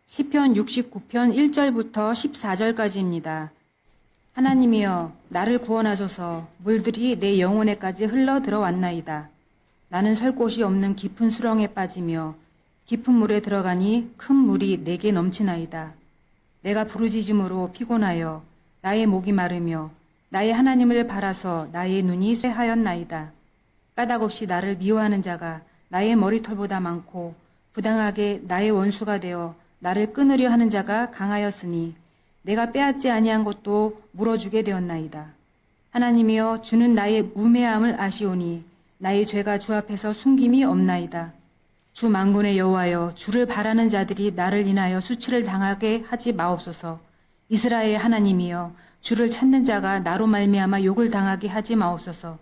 시편 69편 1절부터 14절까지입니다. 하나님이여 나를 구원하소서. 물들이 내 영혼에까지 흘러 들어왔나이다. 나는 설 곳이 없는 깊은 수렁에 빠지며 깊은 물에 들어가니 큰 물이 내게 넘치나이다. 내가 부르짖음으로 피곤하여 나의 목이 마르며 나의 하나님을 바라서 나의 눈이 쇠하였나이다. 까닭없이 나를 미워하는 자가 나의 머리털보다 많고 부당하게 나의 원수가 되어 나를 끊으려 하는 자가 강하였으니 내가 빼앗지 아니한 것도 물어주게 되었나이다. 하나님이여 주는 나의 우매함을 아시오니 나의 죄가 주 앞에서 숨김이 없나이다. 주 만군의 여호와여 주를 바라는 자들이 나를 인하여 수치를 당하게 하지 마옵소서. 이스라엘 하나님이여 주를 찾는 자가 나로 말미암아 욕을 당하게 하지 마옵소서.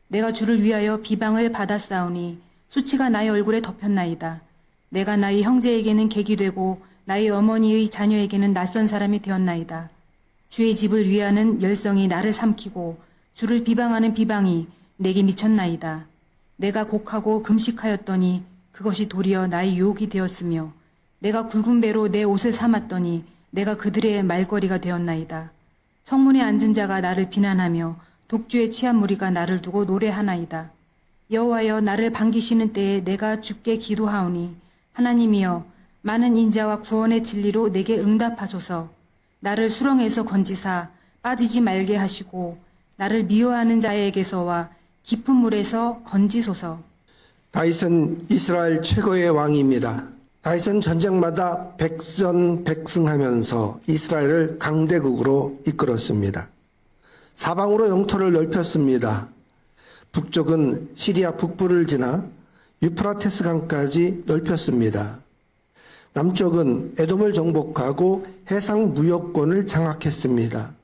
내가 주를 위하여 비방을 받았사오니 수치가 나의 얼굴에 덮였나이다. 내가 나의 형제에게는 객이 되고 나의 어머니의 자녀에게는 낯선 사람이 되었나이다. 주의 집을 위하는 열성이 나를 삼키고 주를 비방하는 비방이 내게 미쳤나이다. 내가 곡하고 금식하였더니 그것이 도리어 나의 유혹이 되었으며 내가 굵은 배로 내 옷을 삼았더니 내가 그들의 말거리가 되었나이다. 성문에 앉은 자가 나를 비난하며 독주에 취한 무리가 나를 두고 노래하나이다. 여호와여 나를 반기시는 때에 내가 주께 기도하오니 하나님이여 많은 인자와 구원의 진리로 내게 응답하소서. 나를 수렁에서 건지사 빠지지 말게 하시고 나를 미워하는 자에게서와 깊은 물에서 건지소서. 다윗은 이스라엘 최고의 왕입니다. 다윗은 전쟁마다 백전백승하면서 이스라엘을 강대국으로 이끌었습니다. 사방으로 영토를 넓혔습니다. 북쪽은 시리아 북부를 지나 유프라테스 강까지 넓혔습니다. 남쪽은 에돔을 정복하고 해상 무역권을 장악했습니다.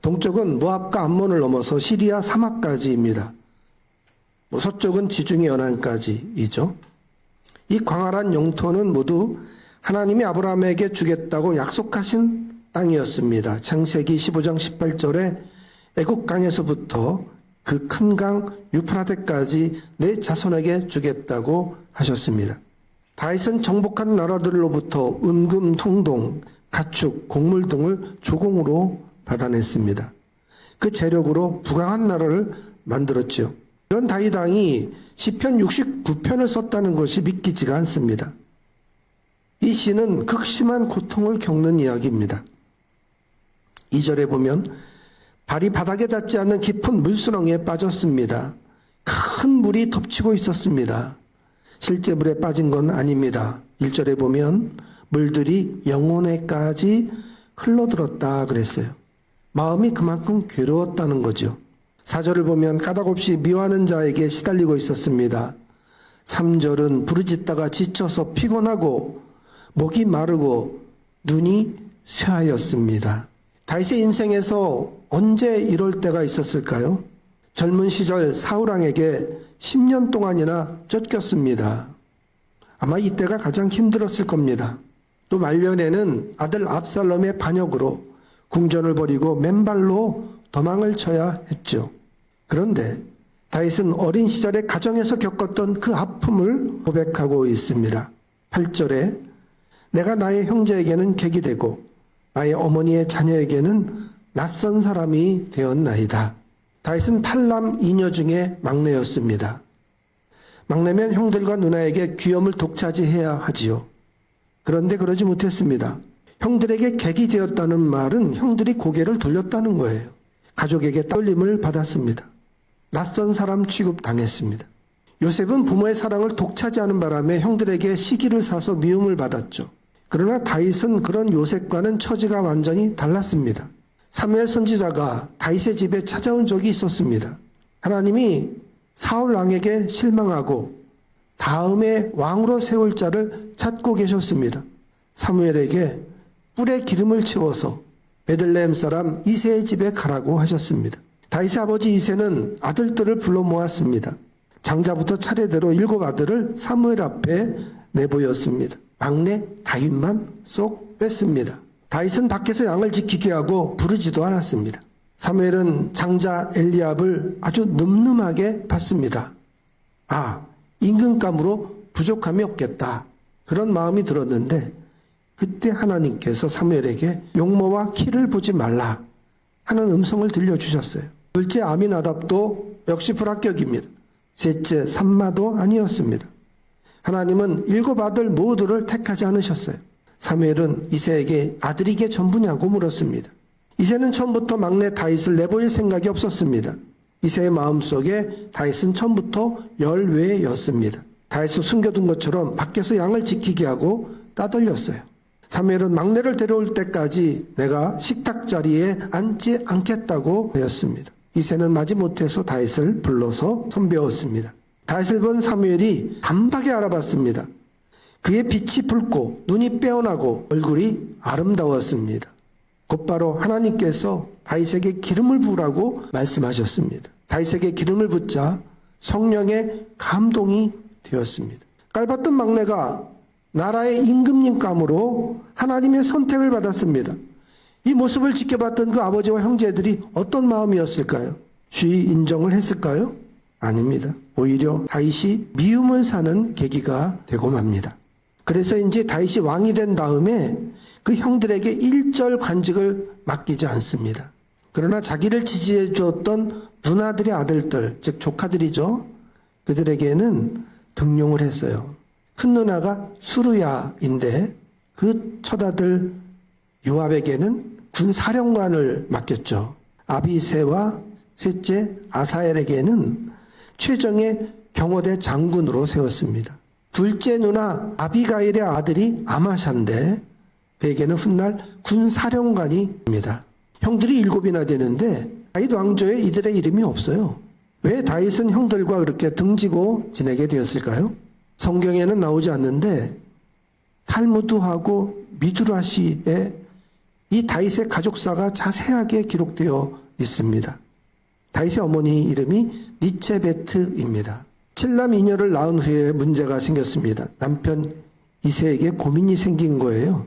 동쪽은 모압과 암몬을 넘어서 시리아 사막까지입니다. 서쪽은 지중해 연안까지이죠. 이 광활한 영토는 모두 하나님이 아브라함에게 주겠다고 약속하신 땅이었습니다. 창세기 15장 18절에 애국강에서부터 그 큰 강 유프라테까지 내 자손에게 주겠다고 하셨습니다. 다윗은 정복한 나라들로부터 은금, 통동, 가축, 곡물 등을 조공으로 받아냈습니다. 그 재력으로 부강한 나라를 만들었죠. 이런 다윗 왕이 시편 69편을 썼다는 것이 믿기지가 않습니다. 이 시는 극심한 고통을 겪는 이야기입니다. 2절에 보면 발이 바닥에 닿지 않는 깊은 물수렁에 빠졌습니다. 큰 물이 덮치고 있었습니다. 실제 물에 빠진 건 아닙니다. 1절에 보면 물들이 영혼에까지 흘러들었다 그랬어요. 마음이 그만큼 괴로웠다는 거죠. 4절을 보면 까닭없이 미워하는 자에게 시달리고 있었습니다. 3절은 부르짖다가 지쳐서 피곤하고 목이 마르고 눈이 쇠하였습니다. 다윗의 인생에서 언제 이럴 때가 있었을까요? 젊은 시절 사울왕에게 10년 동안이나 쫓겼습니다. 아마 이때가 가장 힘들었을 겁니다. 또 말년에는 아들 압살롬의 반역으로 궁전을 버리고 맨발로 도망을 쳐야 했죠. 그런데 다윗은 어린 시절에 가정에서 겪었던 그 아픔을 고백하고 있습니다. 8절에 내가 나의 형제에게는 객이 되고 나의 어머니의 자녀에게는 낯선 사람이 되었나이다. 다윗은 8남 2녀 중에 막내였습니다. 막내면 형들과 누나에게 귀염을 독차지해야 하지요. 그런데 그러지 못했습니다. 형들에게 객이 되었다는 말은 형들이 고개를 돌렸다는 거예요. 가족에게 떨림을 받았습니다. 낯선 사람 취급당했습니다. 요셉은 부모의 사랑을 독차지하는 바람에 형들에게 시기를 사서 미움을 받았죠. 그러나 다윗은 그런 요셉과는 처지가 완전히 달랐습니다. 사무엘 선지자가 다윗의 집에 찾아온 적이 있었습니다. 하나님이 사울 왕에게 실망하고 다음에 왕으로 세울 자를 찾고 계셨습니다. 사무엘에게 뿔에 기름을 채워서 베들레헴 사람 이새의 집에 가라고 하셨습니다. 다윗의 아버지 이새는 아들들을 불러 모았습니다. 장자부터 차례대로 7 아들을 사무엘 앞에 내보였습니다. 막내 다윗만 쏙 뺐습니다. 다윗은 밖에서 양을 지키게 하고 부르지도 않았습니다. 사무엘은 장자 엘리압을 아주 늠름하게 봤습니다. 임금감으로 부족함이 없겠다. 그런 마음이 들었는데 그때 하나님께서 사무엘에게 용모와 키를 보지 말라 하는 음성을 들려주셨어요. 둘째 아미나답도 역시 불합격입니다. 셋째 삼마도 아니었습니다. 하나님은 7 아들 모두를 택하지 않으셨어요. 사무엘은 이새에게 아들이 이게 전부냐고 물었습니다. 이새는 처음부터 막내 다윗을 내보일 생각이 없었습니다. 이새의 마음속에 다윗은 처음부터 열외였습니다. 다윗을 숨겨둔 것처럼 밖에서 양을 지키게 하고 따돌렸어요. 사무엘은 막내를 데려올 때까지 내가 식탁 자리에 앉지 않겠다고 하였습니다. 이새는 마지못해서 다윗을 불러서 선배웠습니다. 다윗을 본 사무엘이 단박에 알아봤습니다. 그의 빛이 붉고 눈이 빼어나고 얼굴이 아름다웠습니다. 곧바로 하나님께서 다윗에게 기름을 부으라고 말씀하셨습니다. 다윗에게 기름을 붓자 성령의 감동이 되었습니다. 깔봤던 막내가 나라의 임금님감으로 하나님의 선택을 받았습니다. 이 모습을 지켜봤던 그 아버지와 형제들이 어떤 마음이었을까요? 쉬이 인정을 했을까요? 아닙니다. 오히려 다윗이 미움을 사는 계기가 되고 맙니다. 그래서 이제 다윗이 왕이 된 다음에 그 형들에게 일절 관직을 맡기지 않습니다. 그러나 자기를 지지해 주었던 누나들의 아들들, 즉 조카들이죠. 그들에게는 등용을 했어요. 큰 누나가 수르야인데 그 처다들 요압에게는 군사령관을 맡겼죠. 아비새와 셋째 아사엘에게는 최정의 경호대 장군으로 세웠습니다. 둘째 누나 아비가일의 아들이 아마샤인데 그에게는 훗날 군사령관이입니다. 형들이 7이나 되는데 다윗 왕조에 이들의 이름이 없어요. 왜 다윗은 형들과 그렇게 등지고 지내게 되었을까요? 성경에는 나오지 않는데 탈무드하고 미드라시에 이 다윗의 가족사가 자세하게 기록되어 있습니다. 다윗의 어머니 이름이 니체베트입니다. 7남 2녀를 낳은 후에 문제가 생겼습니다. 남편 이새에게 고민이 생긴 거예요.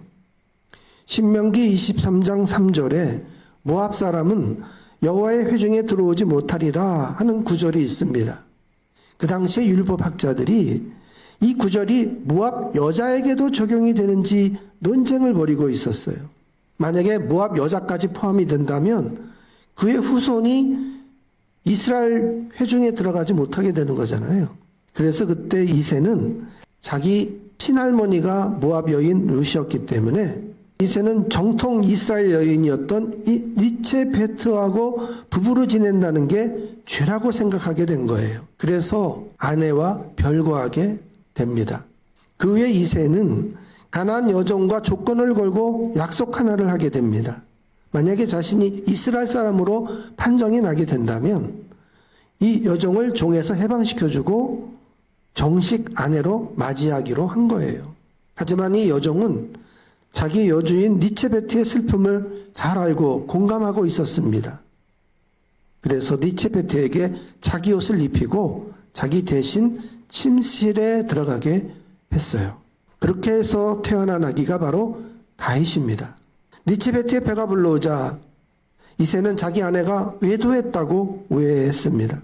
신명기 23장 3절에 모압 사람은 여호와의 회중에 들어오지 못하리라 하는 구절이 있습니다. 그 당시에 율법학자들이 이 구절이 모압 여자에게도 적용이 되는지 논쟁을 벌이고 있었어요. 만약에 모압 여자까지 포함이 된다면 그의 후손이 이스라엘 회중에 들어가지 못하게 되는 거잖아요. 그래서 그때 이새는 자기 친할머니가 모압 여인 룻이었기 때문에 이새는 정통 이스라엘 여인이었던 이 니체베트하고 부부로 지낸다는 게 죄라고 생각하게 된 거예요. 그래서 아내와 별거하게 됩니다. 그 후에 이새는 가나안 여종과 조건을 걸고 약속 하나를 하게 됩니다. 만약에 자신이 이스라엘 사람으로 판정이 나게 된다면 이 여종을 종에서 해방시켜주고 정식 아내로 맞이하기로 한 거예요. 하지만 이 여종은 자기 여주인 니체베트의 슬픔을 잘 알고 공감하고 있었습니다. 그래서 니체베트에게 자기 옷을 입히고 자기 대신 침실에 들어가게 했어요. 그렇게 해서 태어난 아기가 바로 다윗입니다. 니체베트의 배가 불러오자 이새는 자기 아내가 외도했다고 오해했습니다.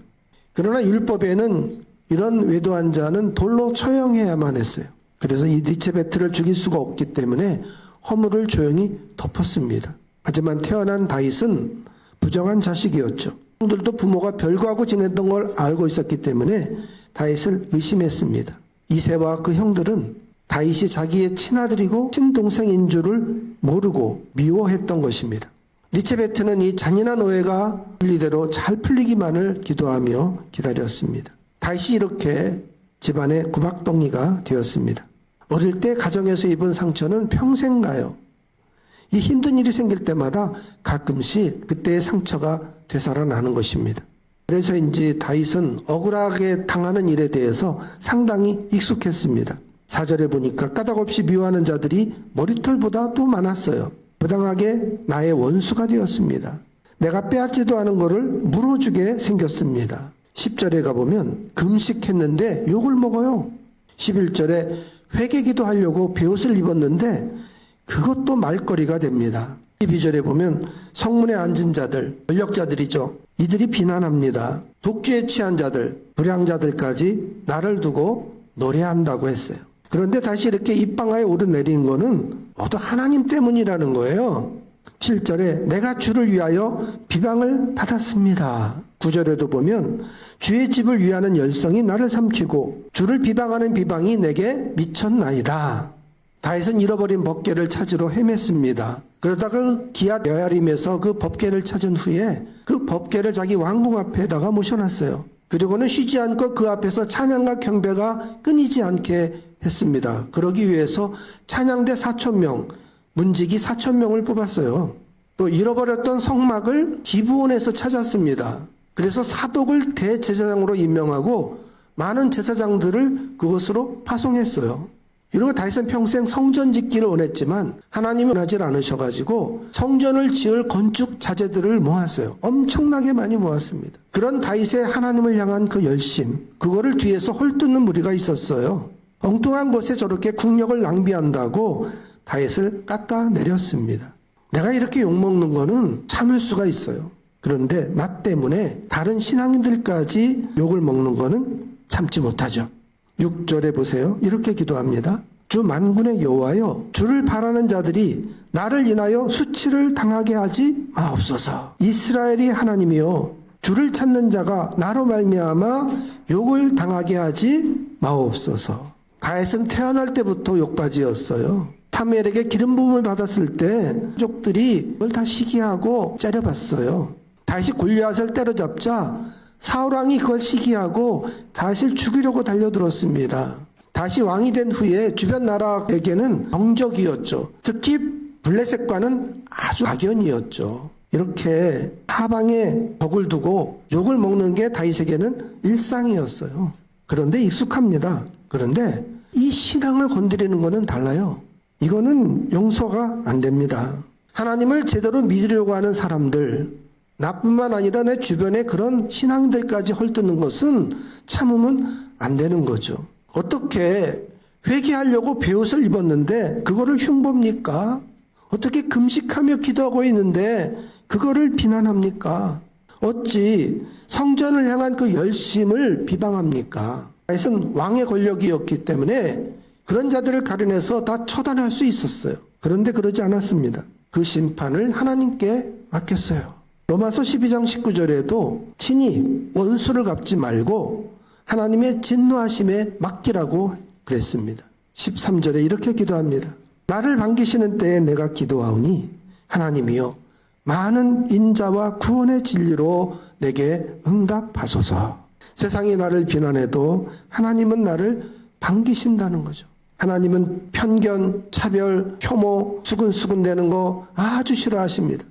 그러나 율법에는 이런 외도한 자는 돌로 처형해야만 했어요. 그래서 이 니체베트를 죽일 수가 없기 때문에 허물을 조용히 덮었습니다. 하지만 태어난 다윗은 부정한 자식이었죠. 형들도 부모가 별거하고 지냈던 걸 알고 있었기 때문에 다윗을 의심했습니다. 이새와 그 형들은 다윗이 자기의 친아들이고 친동생인 줄을 모르고 미워했던 것입니다. 니체베트는 이 잔인한 오해가 분리대로 잘 풀리기만을 기도하며 기다렸습니다. 다윗이 이렇게 집안의 구박덩이가 되었습니다. 어릴 때 가정에서 입은 상처는 평생 가요. 이 힘든 일이 생길 때마다 가끔씩 그때의 상처가 되살아나는 것입니다. 그래서인지 다윗은 억울하게 당하는 일에 대해서 상당히 익숙했습니다. 4절에 보니까 까닭없이 미워하는 자들이 머리털보다 또 많았어요. 부당하게 나의 원수가 되었습니다. 내가 빼앗지도 않은 것을 물어주게 생겼습니다. 10절에 가보면 금식했는데 욕을 먹어요. 11절에 회개기도 하려고 베옷을 입었는데 그것도 말거리가 됩니다. 12절에 보면 성문에 앉은 자들, 권력자들이죠. 이들이 비난합니다. 독주에 취한 자들, 불량자들까지 나를 두고 노래한다고 했어요. 그런데 다시 이렇게 입방아에 오르내린 거는 모두 하나님 때문이라는 거예요. 7절에 내가 주를 위하여 비방을 받았습니다. 9절에도 보면 주의 집을 위하는 열성이 나를 삼키고 주를 비방하는 비방이 내게 미쳤나이다. 다윗은 잃어버린 법궤를 찾으러 헤맸습니다. 그러다가 기앗 여야림에서 그 법궤를 찾은 후에 그 법궤를 자기 왕궁 앞에다가 모셔놨어요. 그리고는 쉬지 않고 그 앞에서 찬양과 경배가 끊이지 않게 했습니다. 그러기 위해서 찬양대 4,000명, 문지기 4,000명을 뽑았어요. 또 잃어버렸던 성막을 기브온에서 찾았습니다. 그래서 사독을 대제사장으로 임명하고 많은 제사장들을 그곳으로 파송했어요. 이러고 다윗은 평생 성전 짓기를 원했지만 하나님은 원하지 않으셔가지고 성전을 지을 건축 자재들을 모았어요. 엄청나게 많이 모았습니다. 그런 다윗의 하나님을 향한 그 열심, 그거를 뒤에서 헐뜯는 무리가 있었어요. 엉뚱한 곳에 저렇게 국력을 낭비한다고 다윗을 깎아내렸습니다. 내가 이렇게 욕먹는 거는 참을 수가 있어요. 그런데 나 때문에 다른 신앙인들까지 욕을 먹는 거는 참지 못하죠. 6절에 보세요. 이렇게 기도합니다. 주 만군의 여호와여, 주를 바라는 자들이 나를 인하여 수치를 당하게 하지 마옵소서. 이스라엘이 하나님이여, 주를 찾는 자가 나로 말미암아 욕을 당하게 하지 마옵소서. 다윗은 태어날 때부터 욕받이였어요. 사무엘에게 기름 부음을 받았을 때 가족들이 그걸 다 시기하고 째려봤어요. 다윗이 골리앗을 때려잡자 사울 왕이 그걸 시기하고 다윗을 죽이려고 달려들었습니다. 다윗이 왕이 된 후에 주변 나라에게는 정적이었죠. 특히 블레셋과는 아주 악연이었죠. 이렇게 사방에 벽을 두고 욕을 먹는 게 다윗에게는 일상이었어요. 그런데 익숙합니다. 그런데 이 신앙을 건드리는 것은 달라요. 이거는 용서가 안 됩니다. 하나님을 제대로 믿으려고 하는 사람들, 나뿐만 아니라 내 주변에 그런 신앙인들까지 헐뜯는 것은 참으면 안 되는 거죠. 어떻게 회개하려고 베옷을 입었는데 그거를 흉보입니까? 어떻게 금식하며 기도하고 있는데 그거를 비난합니까? 어찌 성전을 향한 그 열심을 비방합니까? 다윗은 왕의 권력이었기 때문에 그런 자들을 가려내서 다 처단할 수 있었어요. 그런데 그러지 않았습니다. 그 심판을 하나님께 맡겼어요. 로마서 12장 19절에도 친히 원수를 갚지 말고 하나님의 진노하심에 맡기라고 그랬습니다. 13절에 이렇게 기도합니다. 나를 반기시는 때에 내가 기도하오니 하나님이여 많은 인자와 구원의 진리로 내게 응답하소서. 세상이 나를 비난해도 하나님은 나를 반기신다는 거죠. 하나님은 편견, 차별, 혐오, 수근수근대는 거 아주 싫어하십니다.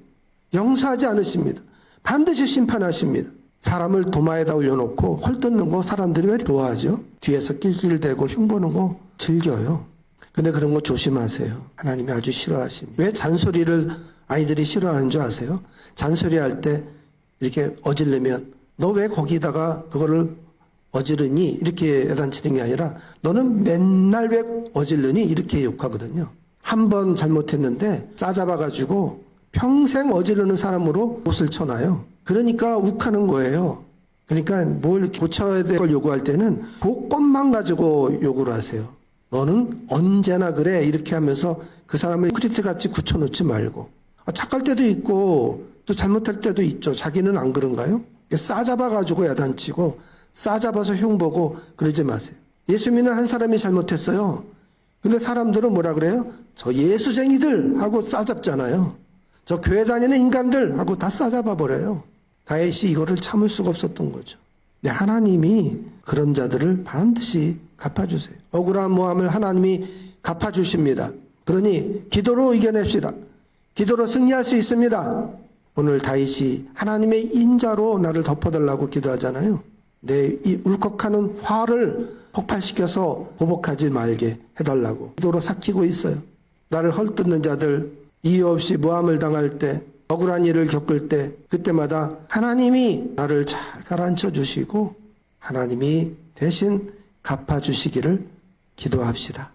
용서하지 않으십니다. 반드시 심판하십니다. 사람을 도마에다 올려놓고 헐뜯는 거 사람들이 왜 좋아하죠? 뒤에서 낄낄대고 흉보는 거 즐겨요. 근데 그런 거 조심하세요. 하나님이 아주 싫어하십니다. 왜 잔소리를 아이들이 싫어하는 줄 아세요? 잔소리할 때 이렇게 어질르면 너 왜 거기다가 그거를 어지르니? 이렇게 야단치는 게 아니라 너는 맨날 왜 어질르니? 이렇게 욕하거든요. 한 번 잘못했는데 싸잡아가지고 평생 어지르는 사람으로 옷을 쳐놔요. 그러니까 욱하는 거예요. 그러니까 뭘 고쳐야 될 걸 요구할 때는 그것만 가지고 요구를 하세요. 너는 언제나 그래 이렇게 하면서 그 사람을 크리트같이 굳혀놓지 말고 착할 때도 있고 또 잘못할 때도 있죠. 자기는 안 그런가요? 싸잡아가지고 야단치고 싸잡아서 흉보고 그러지 마세요. 예수 믿는 한 사람이 잘못했어요. 근데 사람들은 뭐라 그래요? 저 예수쟁이들 하고 싸잡잖아요. 저 교회 다니는 인간들 하고 다 싸잡아 버려요. 다윗이 이거를 참을 수가 없었던 거죠. 네, 하나님이 그런 자들을 반드시 갚아주세요. 억울한 모함을 하나님이 갚아주십니다. 그러니 기도로 이겨냅시다. 기도로 승리할 수 있습니다. 오늘 다윗이 하나님의 인자로 나를 덮어달라고 기도하잖아요. 내 이 울컥하는 화를 폭발시켜서 보복하지 말게 해달라고 기도로 삭히고 있어요. 나를 헐뜯는 자들, 이유 없이 모함을 당할 때, 억울한 일을 겪을 때 그때마다 하나님이 나를 잘 가라앉혀 주시고 하나님이 대신 갚아주시기를 기도합시다.